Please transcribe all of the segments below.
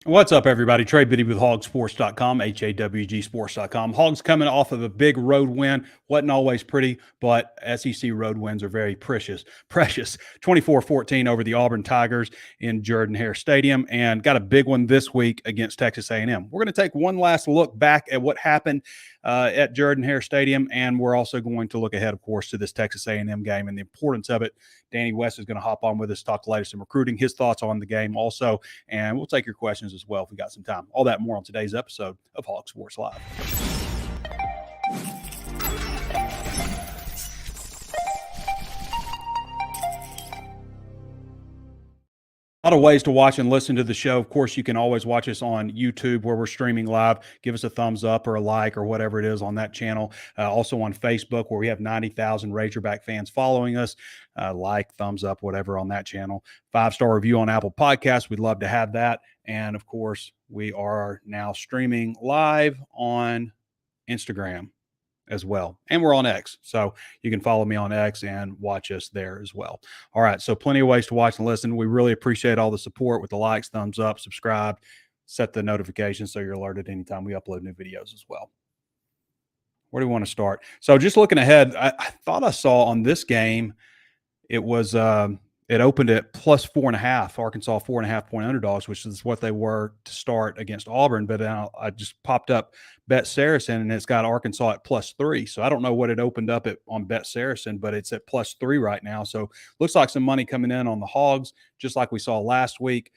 What's up, everybody? Trey Biddy with HawgSports.com, HAWGsports.com. Hogs coming off of a big road win. Wasn't always pretty, but SEC road wins are very precious. 24-14 over the Auburn Tigers in Jordan-Hare Stadium, and got a big one this week against Texas A&M. We're going to take one last look back at what happened at Jordan-Hare Stadium, and we're also going to look ahead, of course, to this Texas A&M game and the importance of it. Danny West is going to hop on with us, talk the latest in recruiting, his thoughts on the game also, and we'll take your questions as well if we got some time. All that more on today's episode of Hawg Sports Live. A lot of ways to watch and listen to the show. Of course, you can always watch us on YouTube where we're streaming live. Give us a thumbs up or a like or whatever it is on that channel. Also on Facebook where we have 90,000 Razorback fans following us. Like, thumbs up, whatever on that channel. 5-star review on Apple Podcasts. We'd love to have that. And of course, we are now streaming live on Instagram as well. And we're on X. So you can follow me on X and watch us there as well. All right. So plenty of ways to watch and listen. We really appreciate all the support with the likes, thumbs up, subscribe, set the notifications so you're alerted anytime we upload new videos as well. Where do we want to start? So just looking ahead, I thought I saw on this game, it was it opened at plus 4.5, Arkansas 4.5-point underdogs, which is what they were to start against Auburn. But now I just popped up Bet Saracen, and it's got Arkansas at plus 3. So I don't know what it opened up at on Bet Saracen, but it's at plus 3 right now. So looks like some money coming in on the Hogs, just like we saw last week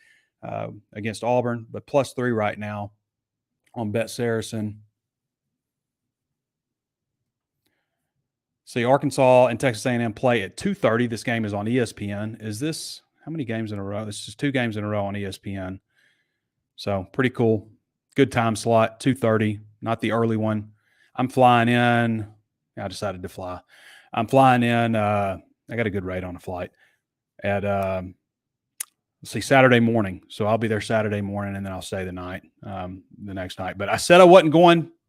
against Auburn, but plus 3 right now on Bet Saracen. See, Arkansas and Texas A&M play at 2:30. This game is on ESPN. Is this – how many games in a row? This is 2 games in a row on ESPN. So pretty cool. Good time slot, 2:30, not the early one. I'm flying in. I decided to fly. I'm flying in. I got a good rate on a flight at let's see, Saturday morning. So I'll be there Saturday morning, and then I'll stay the next night. But I said I wasn't going –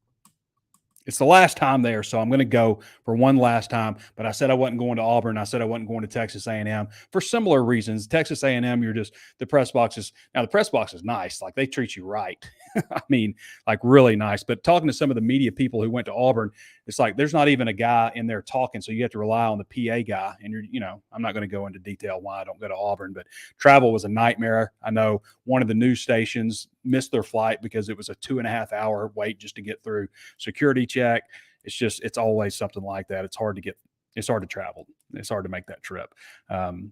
it's the last time there, so I'm going to go for one last time. But I said I wasn't going to Auburn. I said I wasn't going to Texas A&M for similar reasons. Texas A&M, you're just the press box is now the press box is nice, like they treat you right. I mean, like really nice. But talking to some of the media people who went to Auburn, it's like there's not even a guy in there talking, so you have to rely on the PA guy. And I'm not going to go into detail why I don't go to Auburn, but travel was a nightmare. I know one of the news stations missed their flight because it was a 2.5-hour wait just to get through security check. It's always something like that. It's hard to travel. It's hard to make that trip.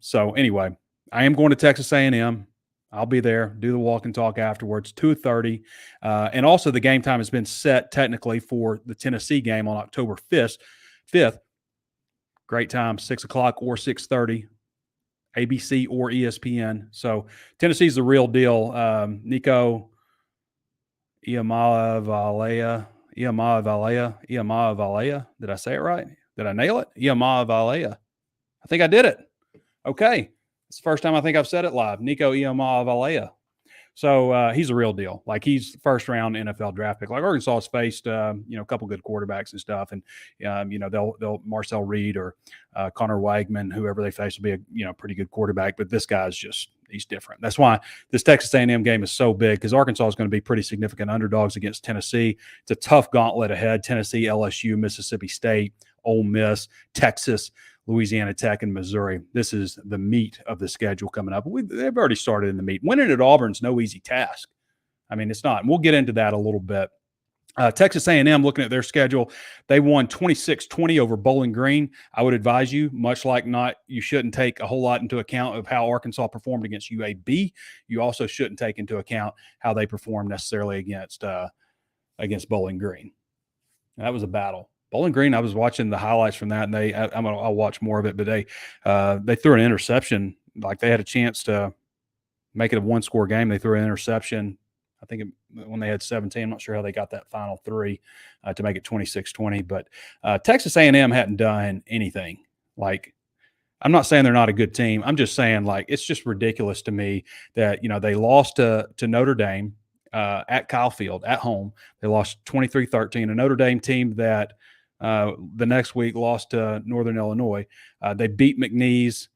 So anyway, I am going to Texas A&M. I'll be there, do the walk and talk afterwards, 2:30. And also the game time has been set technically for the Tennessee game on October 5th. Great time, 6 o'clock or 6:30, ABC or ESPN. So Tennessee's the real deal. Nico Iamaleava. Did I say it right? Did I nail it? Iamaleava. I think I did it. Okay. It's the first time I think I've said it live. Nico Iamaleava. So he's a real deal. Like he's first round NFL draft pick. Like Arkansas has faced, a couple good quarterbacks and stuff. And, they'll Marcel Reed or Connor Wagman, whoever they face will be a, pretty good quarterback. But this guy's he's different. That's why this Texas A&M game is so big because Arkansas is going to be pretty significant underdogs against Tennessee. It's a tough gauntlet ahead. Tennessee, LSU, Mississippi State, Ole Miss, Texas, Louisiana Tech, and Missouri. This is the meat of the schedule coming up. They've already started in the meat. Winning at Auburn's no easy task. I mean, it's not. And we'll get into that a little bit. Texas A&M, looking at their schedule, they won 26-20 over Bowling Green. I would advise you, much like you shouldn't take a whole lot into account of how Arkansas performed against UAB. You also shouldn't take into account how they performed necessarily against Bowling Green. That was a battle. Bowling Green, I was watching the highlights from that, and I'll watch more of it. But they threw an interception, like they had a chance to make it a one-score game. They threw an interception. I think when they had 17, I'm not sure how they got that final 3 to make it 26-20. But Texas A&M hadn't done anything. Like, I'm not saying they're not a good team. I'm just saying, like, it's just ridiculous to me that they lost to Notre Dame at Kyle Field at home. They lost 23-13. A Notre Dame team that the next week lost to Northern Illinois. They beat McNeese.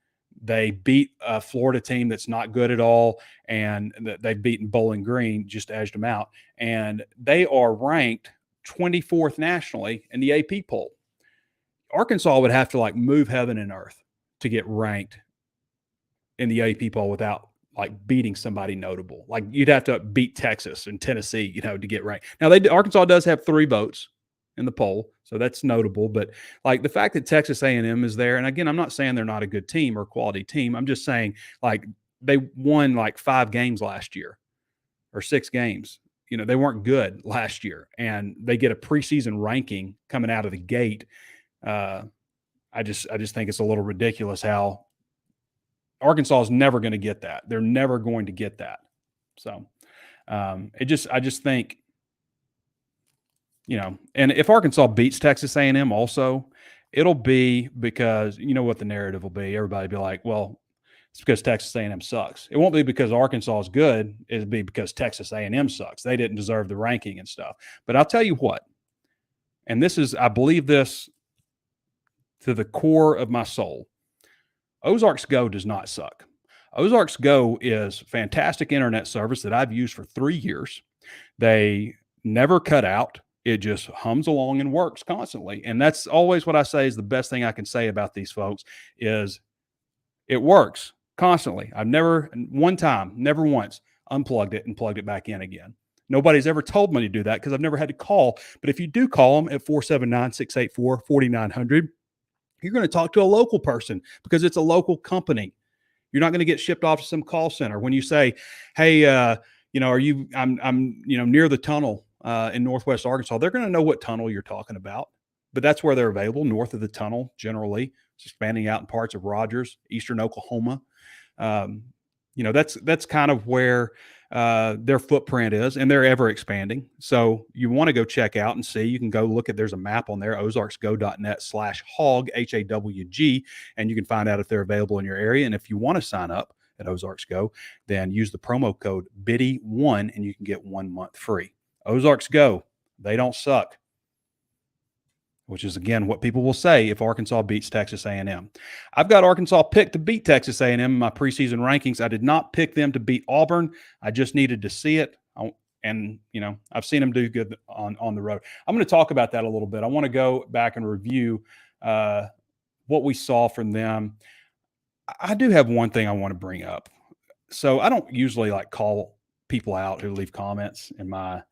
They beat a Florida team that's not good at all, and they've beaten Bowling Green, just edged them out. And they are ranked 24th nationally in the AP poll. Arkansas would have to like move heaven and earth to get ranked in the AP poll without like beating somebody notable. Like you'd have to beat Texas and Tennessee, to get ranked. Now Arkansas does have 3 votes in the poll, so that's notable. But like the fact that Texas A&M is there, and again, I'm not saying they're not a good team or quality team. I'm just saying like they won like 5 games last year or 6 games. They weren't good last year, and they get a preseason ranking coming out of the gate. I just think it's a little ridiculous how Arkansas is never going to get that. They're never going to get that. So I just think, and if Arkansas beats Texas A&M also, it'll be because what the narrative will be. Everybody will be like, well, it's because Texas A&M sucks. It won't be because Arkansas is good. It'll be because Texas A&M sucks. They didn't deserve the ranking and stuff. But I'll tell you what, and I believe this to the core of my soul. Ozarks Go does not suck. Ozarks Go is fantastic internet service that I've used for 3 years. They never cut out. It just hums along and works constantly. And that's always what I say is the best thing I can say about these folks is it works constantly. I've never once unplugged it and plugged it back in again. Nobody's ever told me to do that because I've never had to call. But if you do call them at 479-684-4900, you're going to talk to a local person because it's a local company. You're not going to get shipped off to some call center. When you say, hey, I'm near the tunnel in Northwest Arkansas, they're going to know what tunnel you're talking about. But that's where they're available, north of the tunnel, generally. It's expanding out in parts of Rogers, eastern Oklahoma. That's kind of where their footprint is, and they're ever expanding. So you want to go check out and see. You can go look at, there's a map on there, ozarksgo.net/hawg, HAWG, and you can find out if they're available in your area. And if you want to sign up at Ozarks Go, then use the promo code BIDDY1 and you can get 1 month free. Ozarks Go, they don't suck, which is, again, what people will say if Arkansas beats Texas A&M. I've got Arkansas picked to beat Texas A&M in my preseason rankings. I did not pick them to beat Auburn. I just needed to see it. And, I've seen them do good on the road. I'm going to talk about that a little bit. I want to go back and review what we saw from them. I do have one thing I want to bring up. So I don't usually call people out who leave comments in my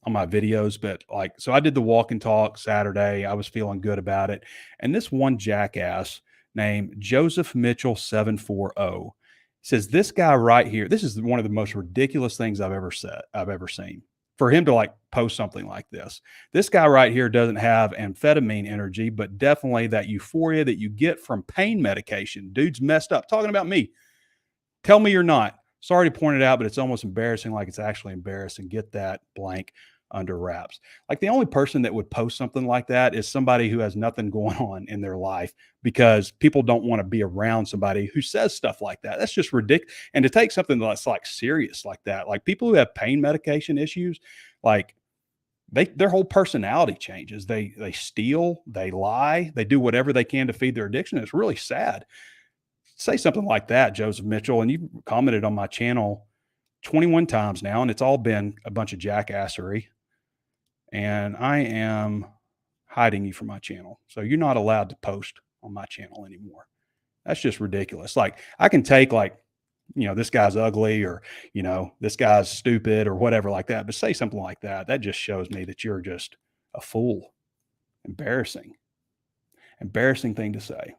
on my videos, but so I did the walk and talk Saturday. I was feeling good about it. And this one jackass named Joseph Mitchell 740 says, this guy right here, this is one of the most ridiculous things I've ever seen. For him to post something like this. This guy right here doesn't have amphetamine energy, but definitely that euphoria that you get from pain medication. Dude's messed up. Talking about me. Tell me you're not. Sorry to point it out, but it's almost embarrassing, like it's actually embarrassing. Get that blank under wraps. The only person that would post something like that is somebody who has nothing going on in their life because people don't want to be around somebody who says stuff like that. That's just ridiculous. And to take something that's serious like that, people who have pain medication issues, their whole personality changes. They steal, they lie, they do whatever they can to feed their addiction. It's really sad. Say something like that, Joseph Mitchell, and you commented on my channel 21 times now, and it's all been a bunch of jackassery. And I am hiding you from my channel. So you're not allowed to post on my channel anymore. That's just ridiculous. I can take this guy's ugly or, this guy's stupid or whatever like that, but say something like that. That just shows me that you're just a fool. Embarrassing thing to say.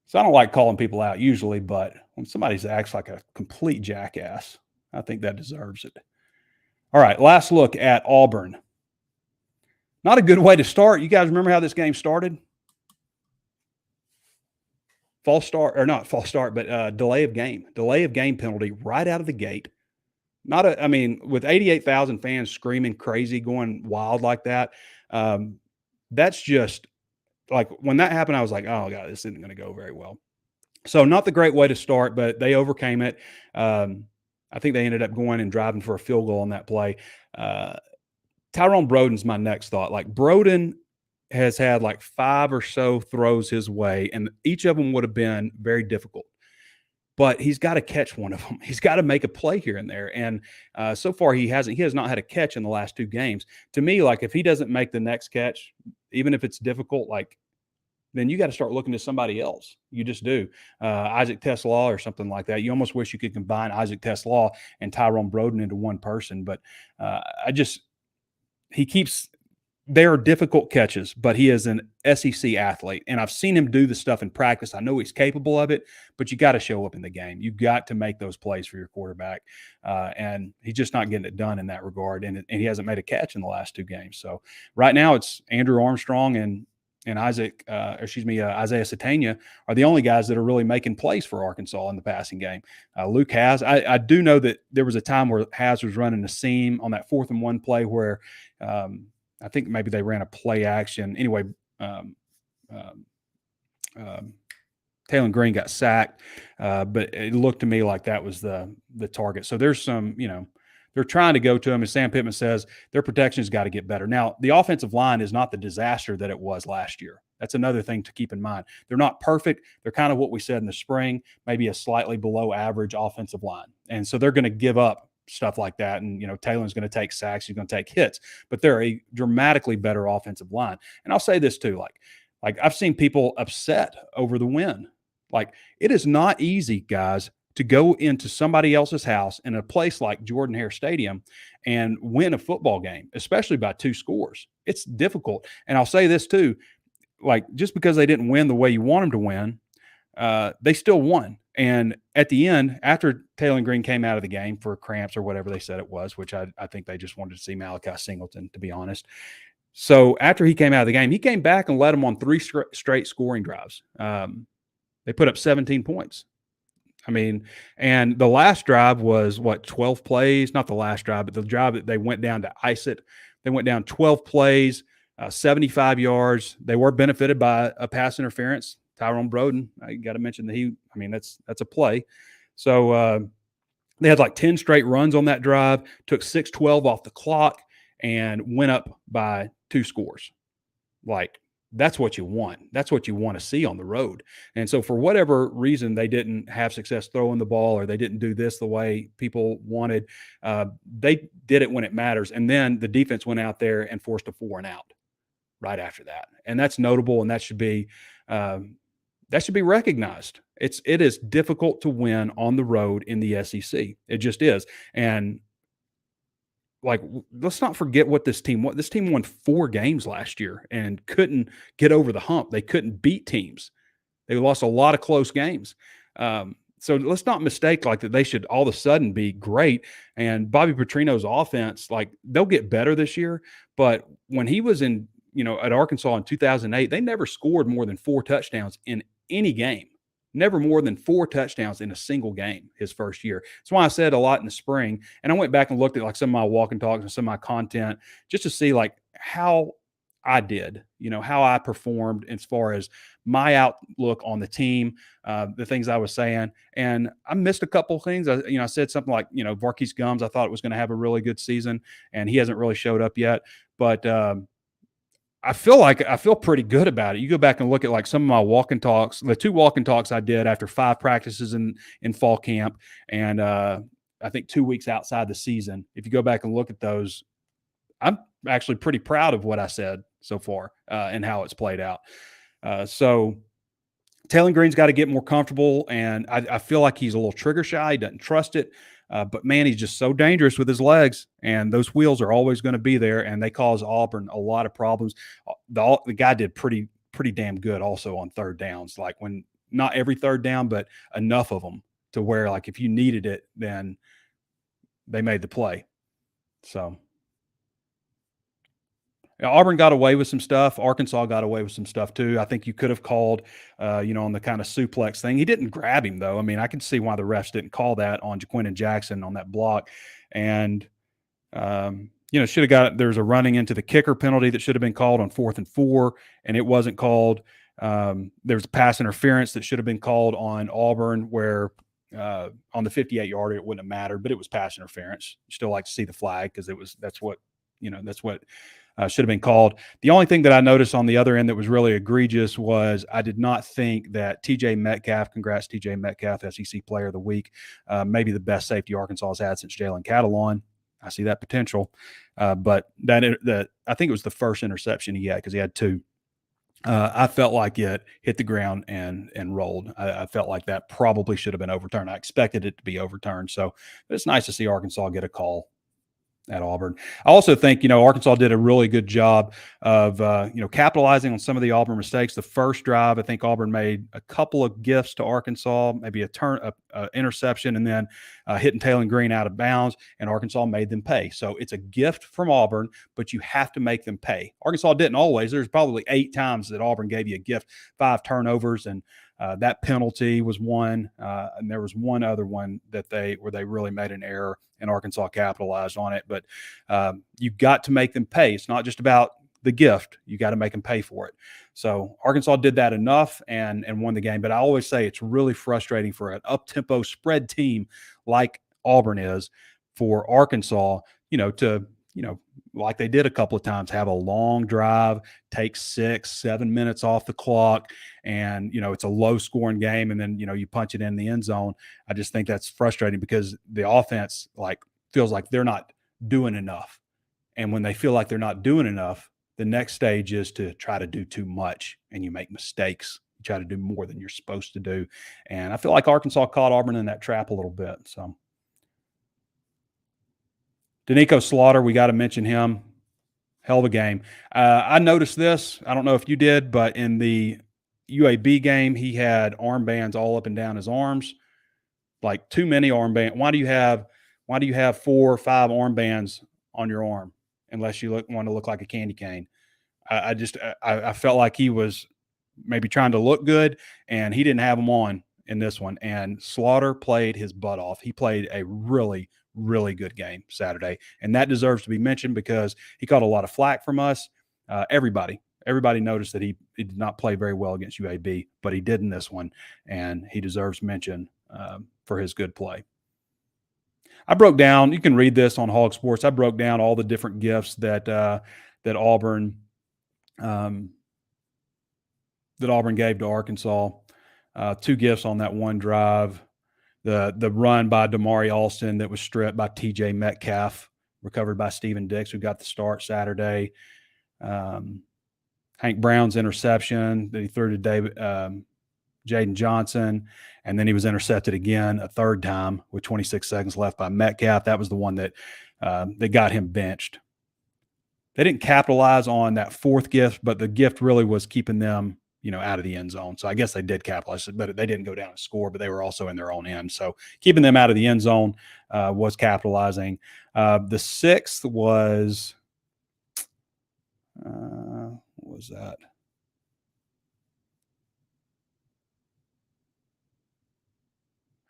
So I don't like calling people out usually, but when somebody acts like a complete jackass, I think that deserves it. All right, last look at Auburn. Not a good way to start. You guys remember how this game started? False start, or not false start, but delay of game penalty right out of the gate. With 88,000 fans screaming crazy, going wild like that. That's just when that happened, I was like, oh God, this isn't going to go very well. So not the great way to start, but they overcame it. I think they ended up going and driving for a field goal on that play. Tyrone Broden's my next thought. Broden has had like 5 or so throws his way, and each of them would have been very difficult. But he's got to catch one of them. He's got to make a play here and there. And so far, he hasn't. He has not had a catch in the last 2 games. To me, like if he doesn't make the next catch, even if it's difficult, like then you got to start looking to somebody else. You just do. Isaac Tesla or something like that. You almost wish you could combine Isaac Tesla and Tyrone Broden into one person. But he keeps, they are difficult catches, but he is an SEC athlete. And I've seen him do the stuff in practice. I know he's capable of it, but you got to show up in the game. You've got to make those plays for your quarterback. And he's just not getting it done in that regard. And he hasn't made a catch in the last 2 games. So right now it's Andrew Armstrong and Isaiah Satania are the only guys that are really making plays for Arkansas in the passing game. Luke Hasz, I do know that there was a time where Hasz was running a seam on that 4th and 1 play where I think maybe they ran a play action. Anyway, Taylor Green got sacked, but it looked to me like that was the target. So there's some, they're trying to go to him. As Sam Pittman says, their protection has got to get better. Now, the offensive line is not the disaster that it was last year. That's another thing to keep in mind. They're not perfect. They're kind of what we said in the spring, maybe a slightly below average offensive line. And so they're going to give up stuff like that. And, Taylor's going to take sacks. He's going to take hits. But they're a dramatically better offensive line. And I'll say this too, like I've seen people upset over the win. Like it is not easy, guys, to go into somebody else's house in a place like Jordan-Hare Stadium and win a football game, especially by 2 scores. It's difficult. And I'll say this too, like just because they didn't win the way you want them to win, they still won. And at the end, after Taylor Green came out of the game for cramps or whatever they said it was, which I think they just wanted to see Malachi Singleton, to be honest. So after he came out of the game, he came back and led them on 3 straight scoring drives. They put up 17 points. I mean, and the last drive was 12 plays, not the last drive, but the drive that they went down to ice it. They went down 12 plays, 75 yards. They were benefited by a pass interference. Tyrone Broden, I got to mention that that's a play. So they had like 10 straight runs on that drive, took 6-12 off the clock and went up by 2 scores. Like, that's what you want. That's what you want to see on the road. And so for whatever reason, they didn't have success throwing the ball or they didn't do this the way people wanted. They did it when it matters. And then the defense went out there and forced a 4 and out right after that. And that's notable. And that should be recognized. It is difficult to win on the road in the SEC. It just is. And like, let's not forget what this team won. This team won 4 games last year and couldn't get over the hump. They couldn't beat teams. They lost a lot of close games. So let's not mistake like that they should all of a sudden be great. And Bobby Petrino's offense, like they'll get better this year. But when he was in, at Arkansas in 2008, they never scored more than 4 touchdowns in any game. Never more than 4 touchdowns in a single game his first year. That's why I said a lot in the spring. And I went back and looked at like some of my walk and talks and some of my content just to see like how I did, how I performed as far as my outlook on the team, the things I was saying. And I missed a couple of things. I said something like, Varkey's Gums, I thought it was going to have a really good season and he hasn't really showed up yet. But I feel pretty good about it. You go back and look at like some of my walk and talks, the 2 walk and talks I did after 5 practices in fall camp. And I think 2 weeks outside the season. If you go back and look at those, I'm actually pretty proud of what I said so far and how it's played out. So Taylor Green's got to get more comfortable. And I feel like he's a little trigger shy. He doesn't trust it. But man, he's just so dangerous with his legs, and those wheels are always going to be there, and they cause Auburn a lot of problems. The guy did pretty damn good also on 3rd downs, like when not every 3rd down, but enough of them to where like if you needed it, then they made the play. So Auburn got away with some stuff. Arkansas got away with some stuff too. I think you could have called, on the kind of suplex thing. He didn't grab him though. I mean, I can see why the refs didn't call that on Jaquindon Jackson on that block. And, should have got, there's a running into the kicker penalty that should have been called on 4th and 4, and it wasn't called. There's a pass interference that should have been called on Auburn where on the 58-yarder, it wouldn't have mattered, but it was pass interference. You still like to see the flag because that's what should have been called. The only thing that I noticed on the other end that was really egregious was I did not think that TJ Metcalf, congrats TJ Metcalf, SEC Player of the Week, maybe the best safety Arkansas has had since Jalen Catalon. I see that potential. But I think it was the first interception he had because he had two. I felt like it hit the ground and rolled. I felt like that probably should have been overturned. I expected it to be overturned. So it's nice to see Arkansas get a call at Auburn. I also think, Arkansas did a really good job of, capitalizing on some of the Auburn mistakes. The first drive, I think Auburn made a couple of gifts to Arkansas, maybe a interception, and then hitting Taylor Green out of bounds, and Arkansas made them pay. So it's a gift from Auburn, but you have to make them pay. Arkansas didn't always. There's probably 8 times that Auburn gave you a gift, 5 turnovers, and that penalty was one, and there was one other one where they really made an error, and Arkansas capitalized on it. But you've got to make them pay. It's not just about the gift. You got to make them pay for it. So Arkansas did that enough and won the game. But I always say it's really frustrating for an up-tempo spread team like Auburn is for Arkansas, to like they did a couple of times, have a long drive, take 6-7 minutes off the clock, and it's a low scoring game, and then you punch it in the end zone. I just think that's frustrating because the offense feels like they're not doing enough, and when they feel like they're not doing enough, the next stage is to try to do too much, and you make mistakes. You try to do more than you're supposed to do, and I feel like Arkansas caught Auburn in that trap a little bit. So Danico Slaughter, we got to mention him. Hell of a game. I noticed this. I don't know if you did, but in the UAB game, he had armbands all up and down his arms, like too many armbands. Why do you have 4 or 5 armbands on your arm unless you want to look like a candy cane? I felt like he was maybe trying to look good, and he didn't have them on in this one. And Slaughter played his butt off. He played a really, really good game Saturday, and that deserves to be mentioned because he caught a lot of flack from us. Everybody noticed that he did not play very well against UAB, but he did in this one, and he deserves mention for his good play. I broke down. You can read this on HawgSports. I broke down all the different gifts that Auburn gave to Arkansas. 2 gifts on that one drive. The run by Damari Alston that was stripped by TJ Metcalf, recovered by Steven Dix, who got the start Saturday. Hank Brown's interception that he threw to Jaden Johnson, and then he was intercepted again a third time with 26 seconds left by Metcalf. That was the one that got him benched. They didn't capitalize on that 4th gift, but the gift really was keeping them out of the end zone. So I guess they did capitalize, but they didn't go down and score, but they were also in their own end. So keeping them out of the end zone was capitalizing. The 6th was, what was that?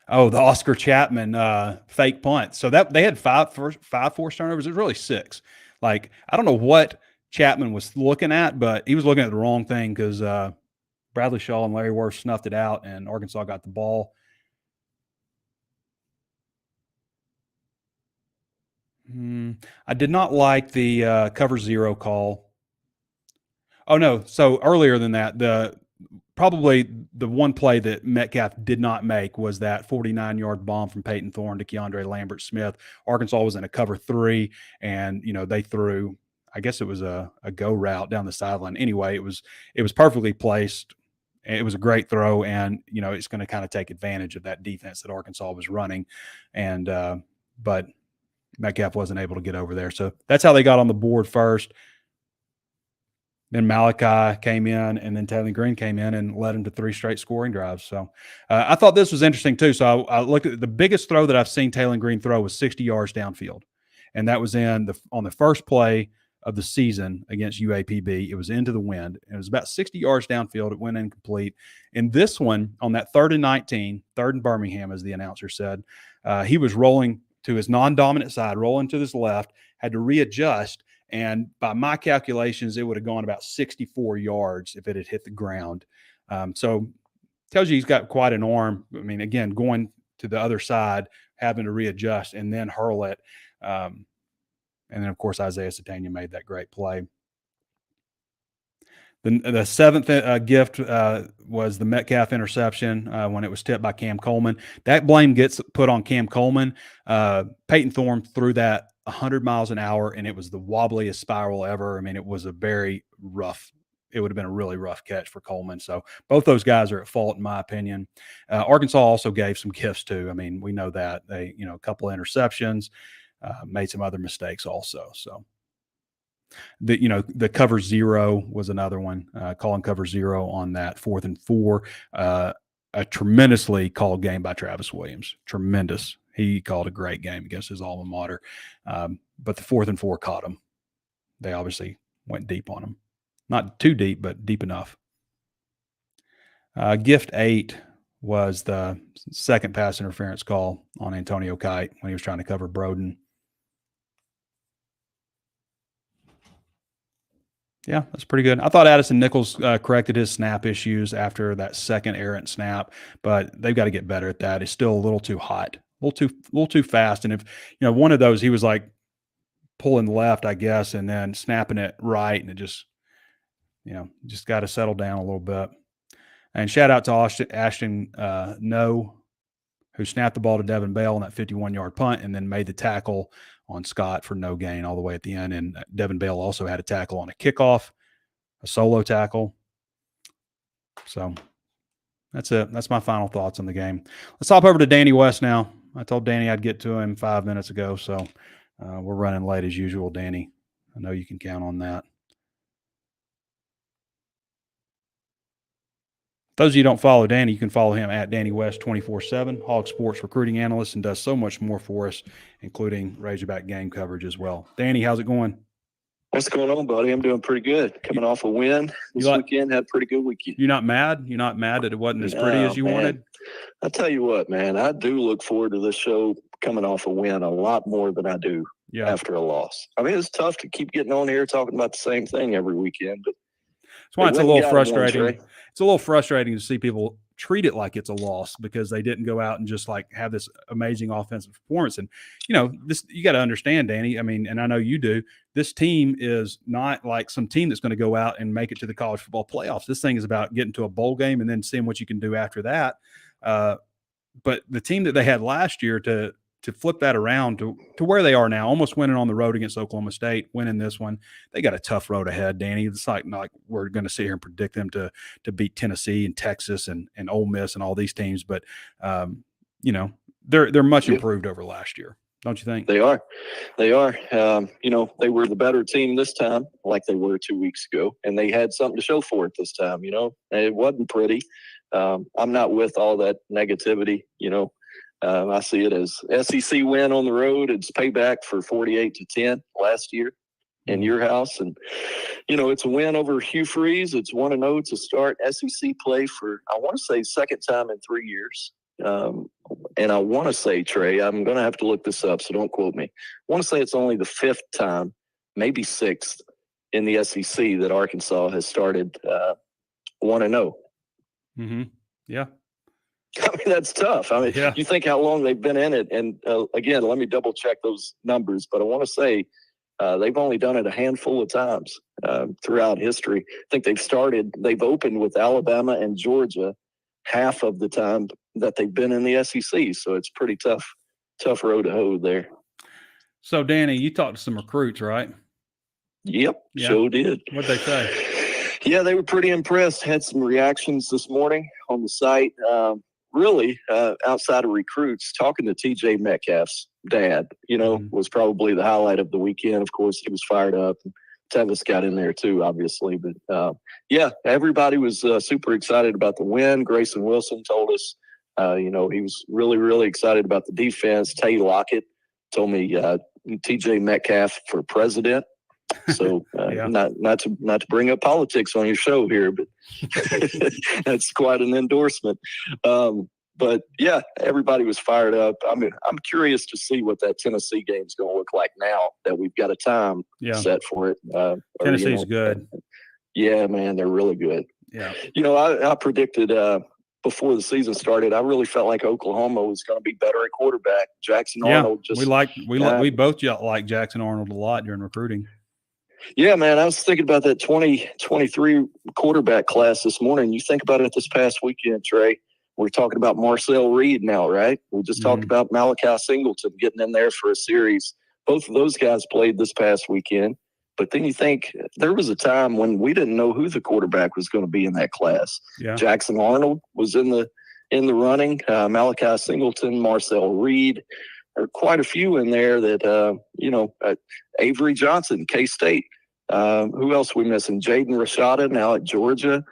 Oh, the Oscar Chapman fake punt. So that they had 5 forced turnovers. It was really 6. Like, I don't know what Chapman was looking at, but he was looking at the wrong thing because Bradley Shaw and Larry Worth snuffed it out, and Arkansas got the ball. I did not like the cover 0 call. Oh, no. So earlier than that, probably the one play that Metcalf did not make was that 49-yard bomb from Peyton Thorne to Keandre Lambert-Smith. Arkansas was in a cover 3, and they threw, I guess it was a go route down the sideline. Anyway, it was perfectly placed. It was a great throw, and it's going to kind of take advantage of that defense that Arkansas was running, and but Metcalf wasn't able to get over there. So that's how they got on the board first. Then Malachi came in, and then Taylor Green came in and led him to 3 straight scoring drives. So I thought this was interesting too. So I looked at the biggest throw that I've seen Taylor Green throw was 60 yards downfield, and that was on the first play of the season against UAPB. It was into the wind. It was about 60 yards downfield. It went incomplete. In this one, on that 3rd and 19, 3rd and Birmingham, as the announcer said, he was rolling to his non-dominant side, rolling to his left, had to readjust. And by my calculations, it would have gone about 64 yards if it had hit the ground. So tells you he's got quite an arm. I mean, again, going to the other side, having to readjust and then hurl it. And then, of course, Isaiah Satania made that great play. The seventh gift was the Metcalf interception when it was tipped by Cam Coleman. That blame gets put on Cam Coleman. Peyton Thorne threw that 100 miles an hour, and it was the wobbliest spiral ever. I mean, it was a very rough. It would have been a really rough catch for Coleman. So both those guys are at fault, in my opinion. Arkansas also gave some gifts too. I mean, we know that they, a couple of interceptions, made some other mistakes also. So. The cover zero was another one, calling cover zero on that 4th and 4. A tremendously called game by Travis Williams. Tremendous. He called a great game against his alma mater. But the 4th and 4 caught him. They obviously went deep on him. Not too deep, but deep enough. Gift 8 was the second pass interference call on Antonio Kite when he was trying to cover Broden. Yeah, that's pretty good. I thought Addison Nichols corrected his snap issues after that second errant snap, but they've got to get better at that. It's still a little too hot, a little too fast. And if one of those, he was like pulling left, I guess, and then snapping it right, and it just got to settle down a little bit. And shout out to Ashton No, who snapped the ball to Devin Bell on that 51-yard punt, and then made the tackle on Scott for no gain all the way at the end. And Devin Bell also had a tackle on a kickoff, a solo tackle. So that's it. That's my final thoughts on the game. Let's hop over to Danny West now. I told Danny I'd get to him 5 minutes ago, so we're running late as usual, Danny. I know you can count on that. Those of you who don't follow Danny, you can follow him at Danny West 24/7, HawgSports recruiting analyst, and does so much more for us, including Razorback game coverage as well. Danny, how's it going? What's going on, buddy? I'm doing pretty good. Coming off a win this weekend, had a pretty good weekend. You're not mad? You're not mad that it wasn't as pretty as you wanted? I tell you what, man, I do look forward to this show coming off a win a lot more than I do after a loss. I mean, it's tough to keep getting on here talking about the same thing every weekend, but that's why it's a little frustrating. It's a little frustrating to see people treat it like it's a loss because they didn't go out and just like have this amazing offensive performance. And, this, you got to understand, Danny, I mean, and I know you do, this team is not like some team that's going to go out and make it to the college football playoffs. This thing is about getting to a bowl game and then seeing what you can do after that. But the team that they had last year to flip that around to where they are now, almost winning on the road against Oklahoma State, winning this one, they got a tough road ahead, Danny. It's like we're going to sit here and predict them to beat Tennessee and Texas and Ole Miss and all these teams, but they're much improved over last year, don't you think? They are. They were the better team this time, like they were 2 weeks ago, and they had something to show for it this time. It wasn't pretty. I'm not with all that negativity. I see it as SEC win on the road. It's payback for 48-10 last year in your house. And, it's a win over Hugh Freeze. It's 1-0 to start SEC play for, I want to say, second time in 3 years. And I want to say, Trey, I'm going to have to look this up, so don't quote me. I want to say it's only the 5th time, maybe 6th, in the SEC that Arkansas has started 1-0. Mm-hmm. Yeah. I mean, that's tough. I mean, You think how long they've been in it. And again, let me double check those numbers, but I want to say they've only done it a handful of times throughout history. I think they've opened with Alabama and Georgia half of the time that they've been in the SEC. So it's pretty tough road to hoe there. So Danny, you talked to some recruits, right? Yep. Yeah. Sure did. What'd they say? Yeah, they were pretty impressed. Had some reactions this morning on the site. Really, outside of recruits, talking to TJ Metcalf's dad, was probably the highlight of the weekend. Of course, he was fired up. Tevis got in there too, obviously. But, everybody was super excited about the win. Grayson Wilson told us, he was really, really excited about the defense. Tay Lockett told me TJ Metcalf for president. So not to bring up politics on your show here, but that's quite an endorsement. But yeah, everybody was fired up. I mean, I'm curious to see what that Tennessee game is going to look like now that we've got a time set for it. Tennessee's good. Yeah, man, they're really good. Yeah. I predicted before the season started, I really felt like Oklahoma was going to be better at quarterback. Jackson Arnold we both like Jackson Arnold a lot during recruiting. Yeah, man, I was thinking about that 2023 quarterback class this morning. You think about it this past weekend, Trey. We're talking about Marcel Reed now, right? We just talked about Malachi Singleton getting in there for a series. Both of those guys played this past weekend. But then you think there was a time when we didn't know who the quarterback was going to be in that class. Yeah. Jackson Arnold was in the running. Malachi Singleton, Marcel Reed. There are quite a few in there that, Avery Johnson, K-State. Who else are we missing? Jaden Rashada now at Georgia.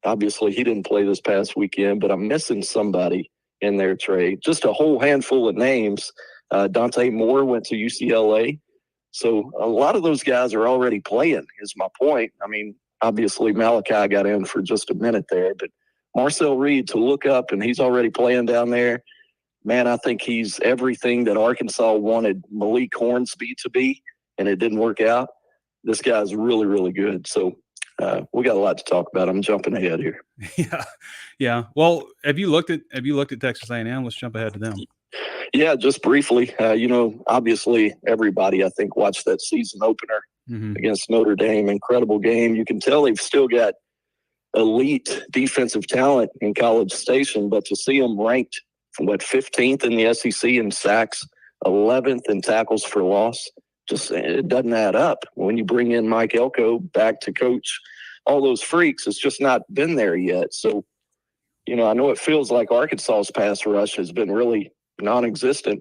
Obviously, he didn't play this past weekend, but I'm missing somebody in there, Trey. Just a whole handful of names. Dante Moore went to UCLA. So a lot of those guys are already playing, is my point. I mean, obviously, Malachi got in for just a minute there, but Marcel Reed to look up, and he's already playing down there. Man, I think he's everything that Arkansas wanted Malik Hornsby to be, and it didn't work out. This guy's really, really good. So we got a lot to talk about. I'm jumping ahead here. Yeah. Well, have you looked at Texas A&M? Let's jump ahead to them. Yeah, just briefly. Obviously, everybody I think watched that season opener against Notre Dame. Incredible game. You can tell they've still got elite defensive talent in College Station, but to see them ranked 15th in the SEC in sacks, 11th in tackles for loss. Just it doesn't add up. When you bring in Mike Elko back to coach all those freaks, it's just not been there yet. So, I know it feels like Arkansas's pass rush has been really non-existent.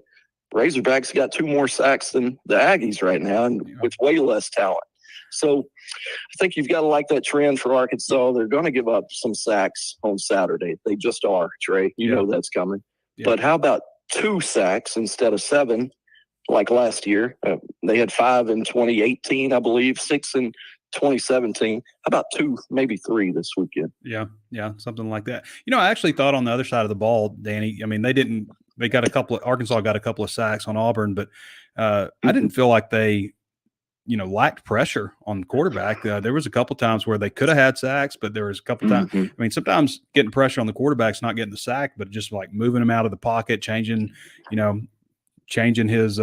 Razorbacks got 2 more sacks than the Aggies right now, and with way less talent. So I think you've got to like that trend for Arkansas. They're going to give up some sacks on Saturday. They just are, Trey. You know that's coming. Yeah. But how about 2 sacks instead of 7 like last year? They had 5 in 2018, I believe, 6 in 2017. How about 2, maybe 3 this weekend? Yeah, something like that. I actually thought on the other side of the ball, Danny, I mean, Arkansas got a couple of sacks on Auburn, but I didn't feel like they lacked pressure on the quarterback. There was a couple times where they could have had sacks, but there was a couple times. I mean, sometimes getting pressure on the quarterback's not getting the sack, but just like moving him out of the pocket, changing his,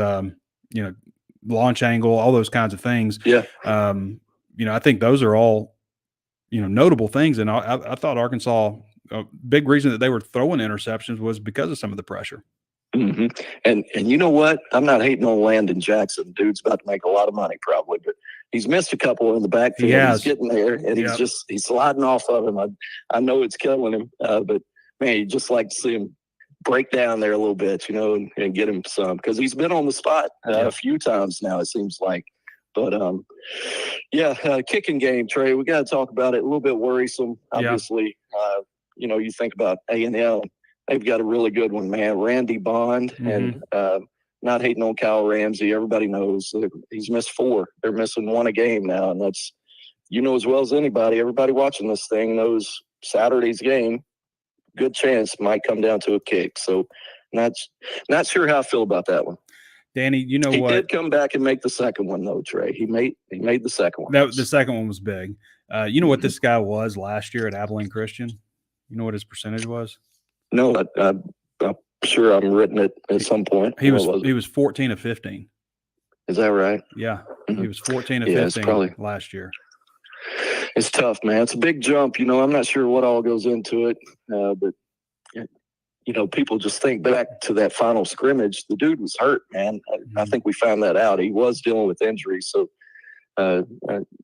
launch angle, all those kinds of things. Yeah. I think those are all, notable things. And I thought Arkansas, a big reason that they were throwing interceptions was because of some of the pressure. And you know what? I'm not hating on Landon Jackson. Dude's about to make a lot of money probably, but he's missed a couple in the backfield. He's getting there, and he's sliding off of him. I know it's killing him, but man, you just like to see him break down there a little bit, and get him some, because he's been on the spot a few times now, it seems like. But kicking game, Trey, we got to talk about it. A little bit worrisome, obviously. You think about A&M. They've got a really good one, man. Randy Bond, and not hating on Kyle Ramsey. Everybody knows he's missed 4. They're missing 1 a game now, and that's, as well as anybody. Everybody watching this thing knows Saturday's game, good chance might come down to a kick. So, not sure how I feel about that one. Danny, he what? He did come back and make the second one, though, Trey. He made the second one. The second one was big. What this guy was last year at Abilene Christian? You know what his percentage was? No, I'm sure I'm written it at some point. He was 14 of 15. Is that right? Yeah, he was 14 of 15 last year. It's tough, man. It's a big jump. I'm not sure what all goes into it, but people just think back to that final scrimmage. The dude was hurt, man. I think we found that out. He was dealing with injuries. So I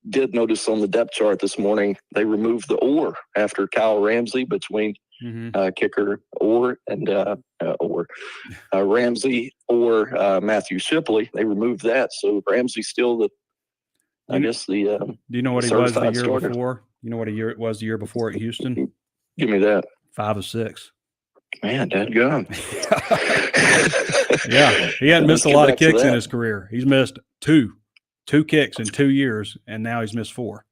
did notice on the depth chart this morning, they removed the or after Kyle Ramsey between kicker or and Ramsey or Matthew Shipley. They removed that. So Ramsey's still the do you know what he was the year before? You know what it was the year before at Houston? Give me that. 5 of 6. Man, dadgum. Yeah, he hadn't missed a lot of kicks in his career. He's missed 2 kicks in 2 years, and now he's missed 4.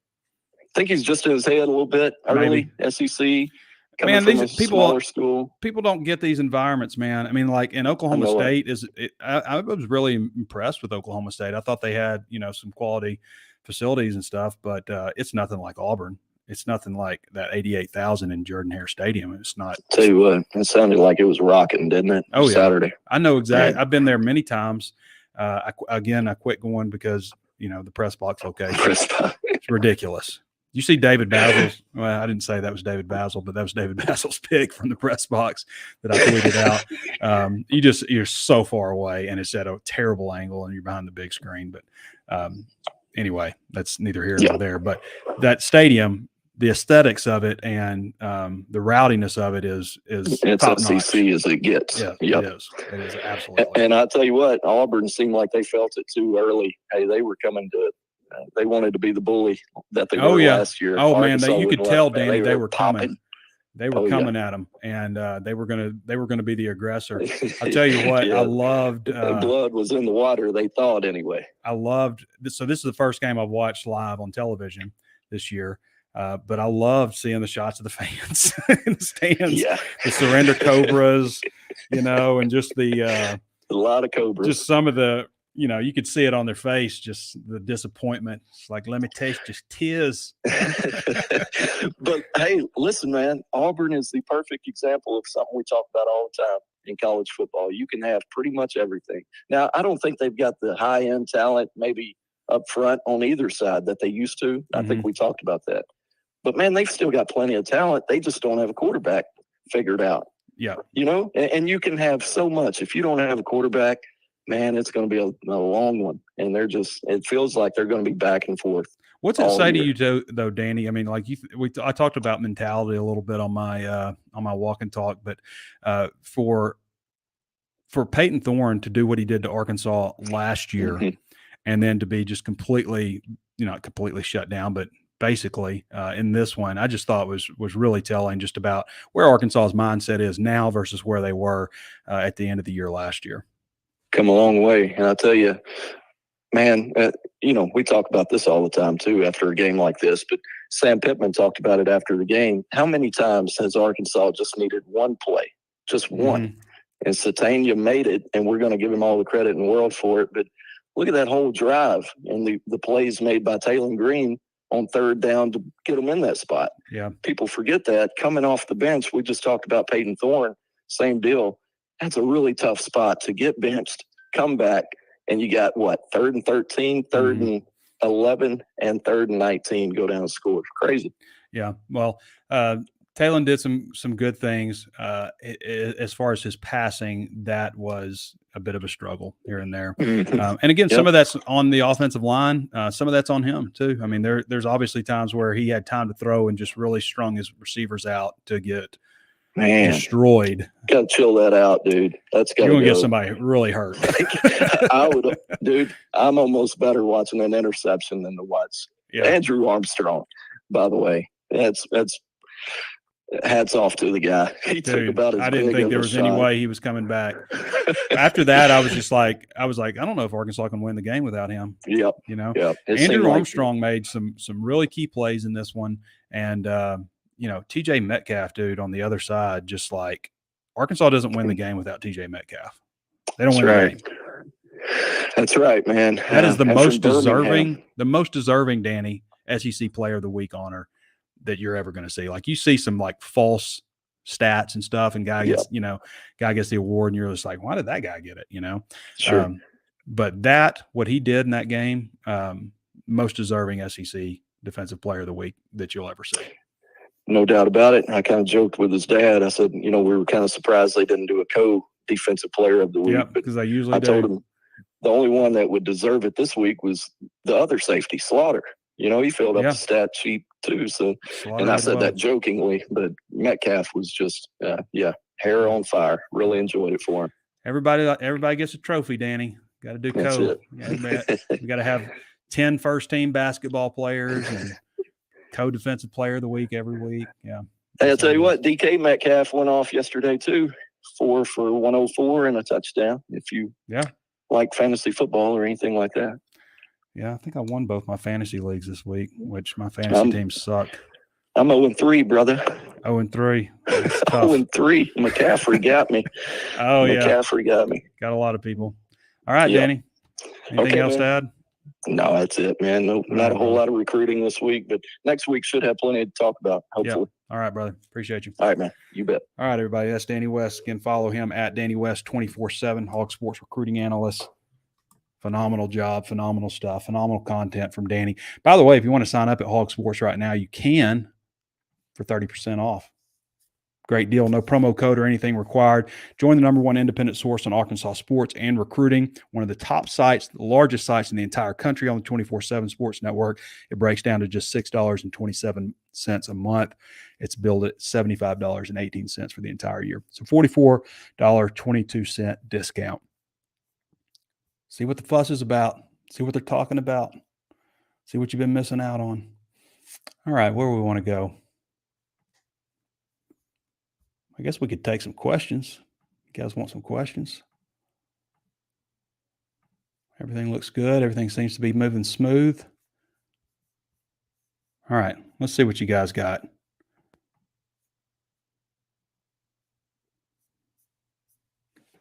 I think he's just in his head a little bit. Early SEC. Man, these people don't get these environments, man. I mean, like in Oklahoma State, I was really impressed with Oklahoma State. I thought they had, some quality facilities and stuff, but it's nothing like Auburn. It's nothing like that 88,000 in Jordan-Hare Stadium. It's not. Tell you what, it sounded like it was rocking, didn't it? Oh, yeah. Saturday. I know exactly. I've been there many times. I quit going because the press box location. Press box. It's ridiculous. You see David Basil's, well, I didn't say that was David Basil, but that was David Basil's pick from the press box that I tweeted out. You're so far away, and it's at a terrible angle, and you're behind the big screen. But anyway, that's neither here nor there. But that stadium, the aesthetics of it and the rowdiness of it is it's SEC as it gets. Yeah, yep. It is absolutely. And I tell you what, Auburn seemed like they felt it too early. Hey, they were coming to. They wanted to be the bully that they were last year. Oh man, you could tell, Danny, they were popping. coming. They were coming at them, and they were gonna be the aggressor. I'll tell you what, I loved. The blood was in the water. They thought anyway. I loved this. So this is the first game I've watched live on television this year. But I loved seeing the shots of the fans in the stands, the surrender cobras, and just a lot of cobras. Just some of the. You could see it on their face, just the disappointment. It's like, let me taste just tears. But, hey, listen, man, Auburn is the perfect example of something we talk about all the time in college football. You can have pretty much everything. Now, I don't think they've got the high-end talent maybe up front on either side that they used to. I think we talked about that. But, man, they've still got plenty of talent. They just don't have a quarterback figured out. Yeah. And you can have so much. If you don't have a quarterback, man, it's going to be a long one. And it feels like they're going to be back and forth. What's it say to you, though, Danny? I mean, like I talked about mentality a little bit on my walk and talk, but for Peyton Thorne to do what he did to Arkansas last year, and then to be just completely, not completely shut down, but basically in this one, I just thought was really telling just about where Arkansas's mindset is now versus where they were at the end of the year last year. Come a long way. And I'll tell you, man, we talk about this all the time too after a game like this, but Sam Pittman talked about it after the game. How many times has Arkansas just needed one play, just one? And Satania made it, and we're going to give him all the credit in the world for it. But look at that whole drive and the plays made by Taylor Green on third down to get them in that spot. Yeah. People forget that. Coming off the bench, we just talked about Peyton Thorne, same deal. That's a really tough spot to get benched, come back, and you got what, 3rd and 13, 3rd and 11, and 3rd and 19 go down and score. Crazy. Yeah. Well, Talon did some good things. As far as his passing, that was a bit of a struggle here and there. And again, some of that's on the offensive line. Some of that's on him too. I mean, there's obviously times where he had time to throw and just really strung his receivers out to get destroyed. Got to chill that out, dude. That's got to go. You're going to get somebody really hurt. Dude, I'm almost better watching an interception than to watch Andrew Armstrong, by the way. That's hats off to the guy. He took about as I didn't big think of there a was shot. any way he was coming back. After that, I was like, I don't know if Arkansas can win the game without him. Yep. Andrew Armstrong made some really key plays in this one. And, TJ Metcalf, dude, on the other side, just like Arkansas doesn't win the game without TJ Metcalf. They don't win the game. That's right, man. That is the most deserving, Danny, SEC Player of the Week honor that you're ever going to see. Like, you see some like false stats and stuff, and guy gets the award, and you're just like, why did that guy get it? Sure. But what he did in that game, most deserving SEC Defensive Player of the Week that you'll ever see. No doubt about it. I kind of joked with his dad. I said, we were kind of surprised they didn't do a co-defensive player of the week. Yeah, because they usually I told him the only one that would deserve it this week was the other safety, Slaughter. He filled up the stat sheet too. So, and I said that jokingly, but Metcalf was just, hair on fire. Really enjoyed it for him. Everybody gets a trophy, Danny. Got to do co. We got to have 10 first-team basketball players and co-defensive player of the week every week. Yeah. Hey, I'll tell you what, DK Metcalf went off yesterday too. 4 for 104 and a touchdown. If you like fantasy football or anything like that. Yeah, I think I won both my fantasy leagues this week, which my fantasy teams suck. I'm 0-3, brother. 0-3. 0-3. McCaffrey got me. McCaffrey got me. Got a lot of people. All right, Danny. Anything else to add? No, that's it, man. No, not a whole lot of recruiting this week, but next week should have plenty to talk about, hopefully. All right, brother. Appreciate you. All right, man. You bet. All right, everybody. That's Danny West. Again, follow him at Danny West 24/7, HawgSports recruiting analyst. Phenomenal job, phenomenal stuff, phenomenal content from Danny. By the way, if you want to sign up at HawgSports right now, you can for 30% off. Great deal. No promo code or anything required. Join the #1 independent source on Arkansas sports and recruiting. One of the top sites, the largest sites in the entire country on the 24/7 Sports Network. It breaks down to just $6.27 a month. It's billed at $75.18 for the entire year. So $44.22 discount. See what the fuss is about. See what they're talking about. See what you've been missing out on. All right, where do we want to go? I guess we could take some questions. You guys want some questions? Everything looks good. Everything seems to be moving smooth. All right, let's see what you guys got.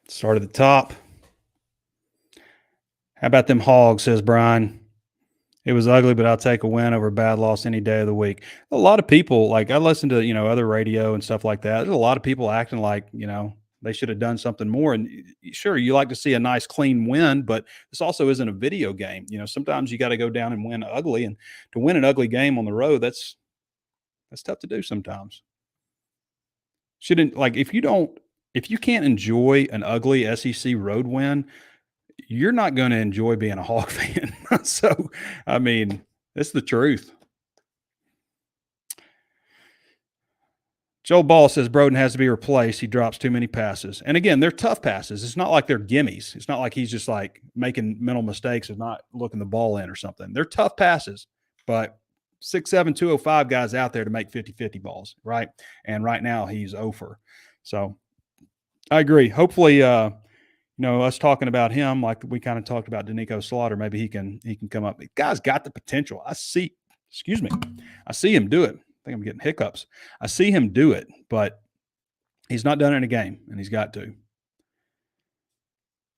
Start at the top. How about them Hogs, says Brian. It was ugly, but I'll take a win over a bad loss any day of the week. A lot of people, like I listen to, other radio and stuff like that. There's a lot of people acting like, they should have done something more. And sure, you like to see a nice, clean win, but this also isn't a video game. Sometimes you got to go down and win ugly. And to win an ugly game on the road, that's tough to do sometimes. If you can't enjoy an ugly SEC road win, you're not going to enjoy being a Hawk fan. So, I mean, it's the truth. Joe Ball says Broden has to be replaced. He drops too many passes. And again, they're tough passes. It's not like they're gimmies. It's not like he's just like making mental mistakes of not looking the ball in or something. They're tough passes, but 6'7", 205 guys out there to make 50-50 balls, right? And right now he's over. So I agree. Hopefully, us talking about him, like we kind of talked about Danico Slaughter, maybe he can come up. The guy's got the potential. I see him do it. I think I'm getting hiccups. I see him do it, but he's not done it in a game, and he's got to.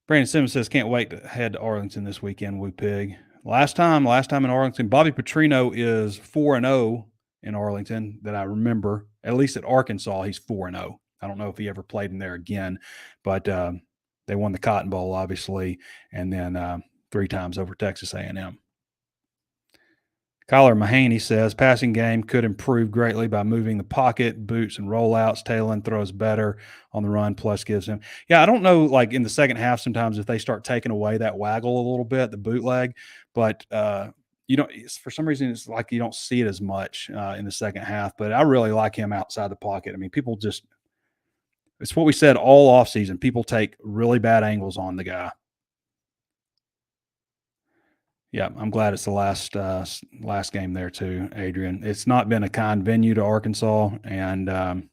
Brandon Simmons says, can't wait to head to Arlington this weekend, Woo Pig. Last time in Arlington, Bobby Petrino is 4-0 in Arlington that I remember. At least at Arkansas, he's 4-0. I don't know if he ever played in there again, but they won the Cotton Bowl, obviously, and then 3 times over Texas A&M. Kyler Mahaney says, passing game could improve greatly by moving the pocket, boots and rollouts. Taylor throws better on the run, plus gives him. Yeah, I don't know, like in the second half sometimes if they start taking away that waggle a little bit, the bootleg, but for some reason it's like you don't see it as much in the second half. But I really like him outside the pocket. I mean, people just – it's what we said all offseason. People take really bad angles on the guy. Yeah, I'm glad it's the last game there too, Adrian. It's not been a kind venue to Arkansas, and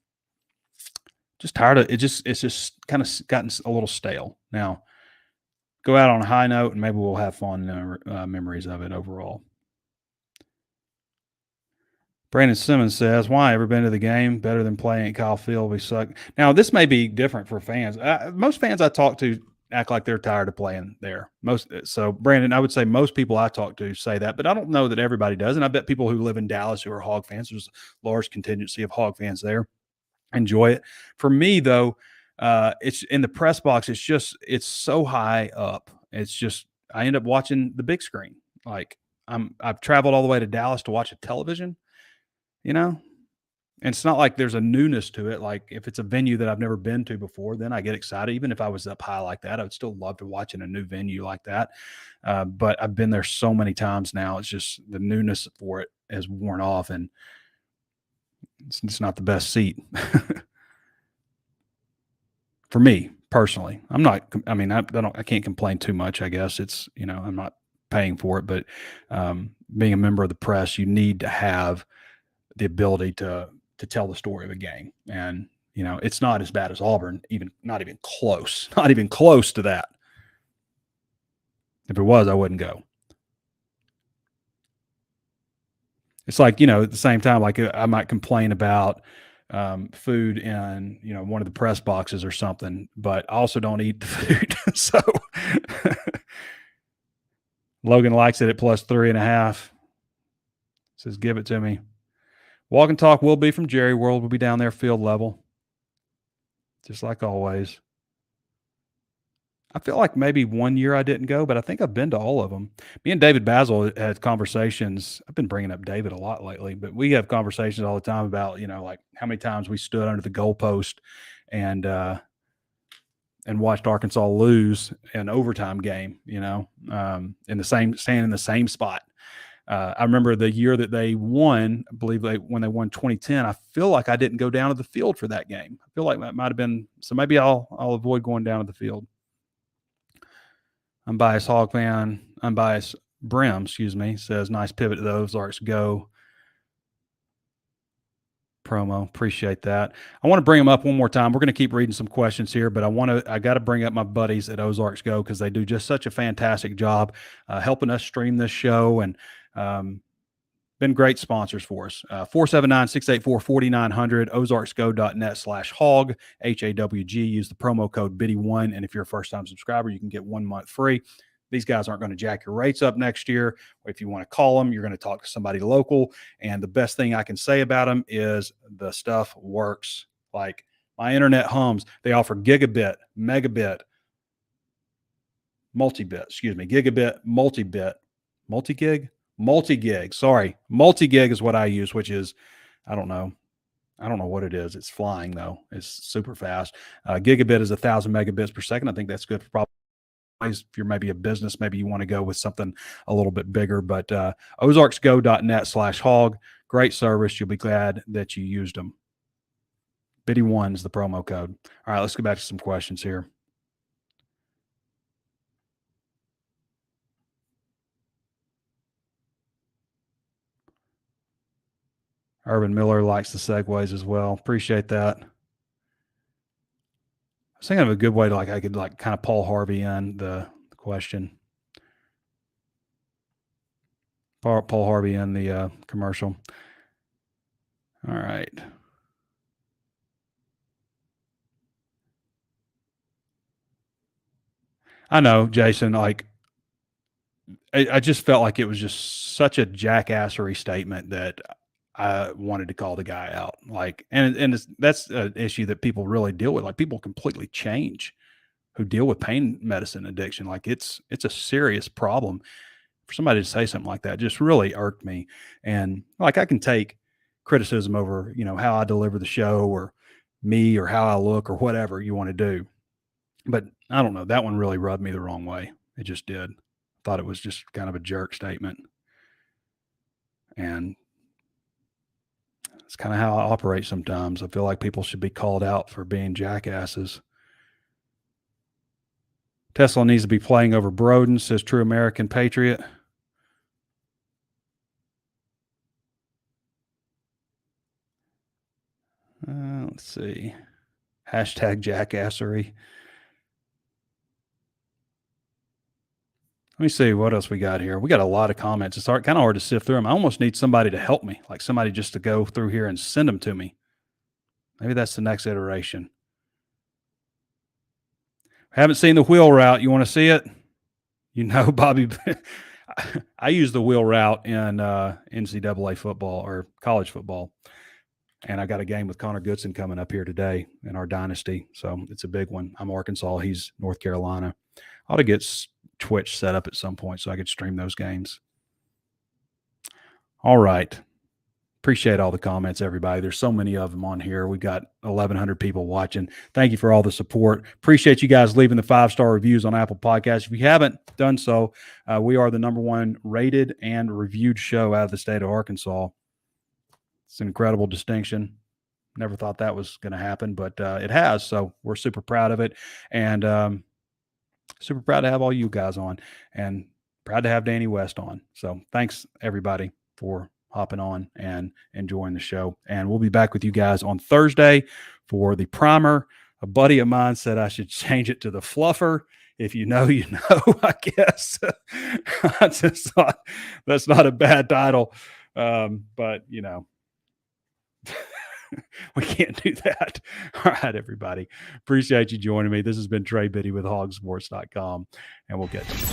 just tired of it. It's just kind of gotten a little stale. Now, go out on a high note, and maybe we'll have fun memories of it overall. Brandon Simmons says, why ever been to the game? Better than playing at Kyle Field. We suck. Now, this may be different for fans. Most fans I talk to act like they're tired of playing there. So Brandon, I would say most people I talk to say that, but I don't know that everybody does. And I bet people who live in Dallas who are Hog fans, there's a large contingency of Hog fans there, enjoy it. For me though, it's in the press box. It's so high up. It's just, I end up watching the big screen. Like I've traveled all the way to Dallas to watch a television, and it's not like there's a newness to it. Like if it's a venue that I've never been to before, then I get excited. Even if I was up high like that, I would still love to watch in a new venue like that. But I've been there so many times now. It's just the newness for it has worn off, and it's not the best seat for me personally. I can't complain too much. I guess it's, I'm not paying for it, but being a member of the press, you need to have the ability to tell the story of a game. And, it's not as bad as Auburn, not even close to that. If it was, I wouldn't go. It's like, at the same time, like I might complain about food in, one of the press boxes or something, but I also don't eat the food. So Logan likes it at +3.5. Says, give it to me. Walk and talk will be from Jerry World. Will be down there field level, just like always. I feel like maybe one year I didn't go, but I think I've been to all of them. Me and David Basil had conversations. I've been bringing up David a lot lately, but we have conversations all the time about, like how many times we stood under the goalpost and watched Arkansas lose an overtime game, standing in the same spot. I remember the year that they won, I believe when they won 2010, I feel like I didn't go down to the field for that game. I feel like that might've been, so maybe I'll avoid going down to the field. Unbiased Hog fan, unbiased Brim, says, nice pivot to the Ozarks Go promo. Appreciate that. I want to bring them up one more time. We're going to keep reading some questions here, but I got to bring up my buddies at Ozarks Go because they do just such a fantastic job helping us stream this show and been great sponsors for us. 479-684-4900, ozarksgo.net/hog, HAWG. Use the promo code Biddy1. And if you're a first-time subscriber, you can get 1 month free. These guys aren't going to jack your rates up next year. If you want to call them, you're going to talk to somebody local. And the best thing I can say about them is the stuff works. Like my internet hums. They offer gigabit, megabit, gigabit, multi-gig. Sorry. Multi-gig is what I use, which is, I don't know what it is. It's flying though. It's super fast. Gigabit is 1,000 megabits per second. I think that's good for probably if you're maybe a business, maybe you want to go with something a little bit bigger, but ozarksgo.net/hog, great service. You'll be glad that you used them. Biddy1 is the promo code. All right, let's get back to some questions here. Urban Miller likes the segues as well. Appreciate that. I was thinking of a good way to I could kind of Paul Harvey in the question. Paul Harvey in the commercial. All right. I know, Jason, I just felt like it was just such a jackassery statement that I wanted to call the guy out. That's an issue that people really deal with. People completely change who deal with pain medicine addiction. It's a serious problem. For somebody to say something like that just really irked me. And I can take criticism over, how I deliver the show or me or how I look or whatever you want to do. But I don't know. That one really rubbed me the wrong way. It just did. Thought it was just kind of a jerk statement. And it's kind of how I operate sometimes. I feel like people should be called out for being jackasses. Tesla needs to be playing over Broden, says True American Patriot. Let's see. Hashtag jackassery. Let me see what else we got here. We got a lot of comments. It's kind of hard to sift through them. I almost need somebody to help me, somebody just to go through here and send them to me. Maybe that's the next iteration. Haven't seen the wheel route. You want to see it? Bobby, I use the wheel route in NCAA football or college football. And I got a game with Connor Goodson coming up here today in our dynasty. So it's a big one. I'm Arkansas. He's North Carolina. I ought to get Twitch set up at some point so I could stream those games. All right. Appreciate all the comments, everybody. There's so many of them on here. We got 1,100 people watching. Thank you for all the support. Appreciate you guys leaving the 5-star reviews on Apple Podcasts. If you haven't done so, we are the #1 rated and reviewed show out of the state of Arkansas. It's an incredible distinction. Never thought that was going to happen, but it has. So we're super proud of it. And super proud to have all you guys on and proud to have Danny West on. So thanks, everybody, for hopping on and enjoying the show. And we'll be back with you guys on Thursday for the primer. A buddy of mine said I should change it to the fluffer. If you know, you know, I guess. I just thought that's not a bad title. But, we can't do that. All right, everybody. Appreciate you joining me. This has been Trey Biddy with HawgSports.com, and we'll get to you.